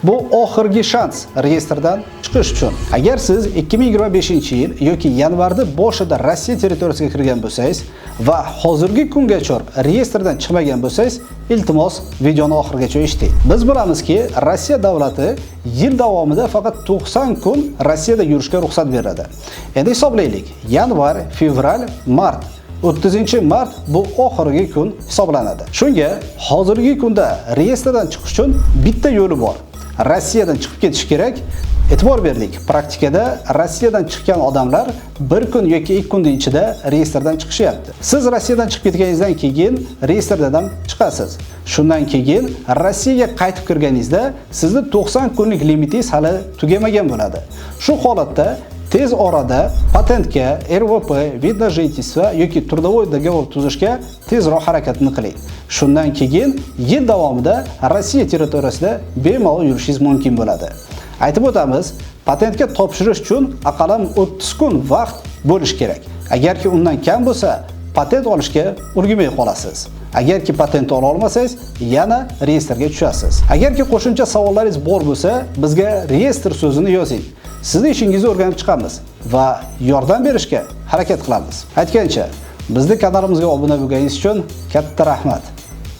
Bu oxirgi shans reyestrdan chiqish uchun. Agar siz 2025-yil yoki yanvarda boshida Rossiya territoriyasiga kirgan bo'lsangiz va hozirgi kungacha reyestrdan chiqmagan bo'lsangiz, iltimos videoni oxirigacha eshiting. Biz bilamizki, Rossiya davlati yil davomida faqat 90 kun Rossiyada yurishga ruxsat beradi. Endi hisoblaylik. Yanvar, fevral, mart 30-mart bu oxirgi kun hisoblanadi. Shunga hozirgi kunda reyestrdan chiqish uchun bitta yo'li bor. Rossiyadan chiqib ketish kerak. E'tibor berdik. Praktikada Rossiyadan chiqqan odamlar bir kun yoki 2 kunning ichida reyestrdan chiqishyapti. Siz Rossiyadan chiqib ketganingizdan keyin reyestrdan chiqasiz. Shundan keyin Rossiyaga qaytib kirganingizda sizni 90 kunlik limitingiz hali tugamagan bo'ladi. Shu holatda tez orada patentga, RVP, vid na жительство yoki трудовой договор tuzishga tezroq harakatni qiling. Shundan keyin yil davomida Rossiya territoriyasida bemalol yurishingiz mumkin bo'ladi. Aytib o'tamiz, patentga topshirish uchun aqallan 30 kun vaqt bo'lish kerak. Agarki undan kam bo'lsa, patent olishga ulgurmay qolasiz. Agarki patent ola olmasangiz, yana reyestrga tushasiz. Agarki qo'shimcha savollaringiz bor bo'lsa, bizga reyestr so'zini yozing. Sizning ishingizni o'rganib chiqamiz va yordam berishga harakat qilamiz. Aytgancha, bizning kanalimizga obuna bo'lganingiz uchun katta rahmat.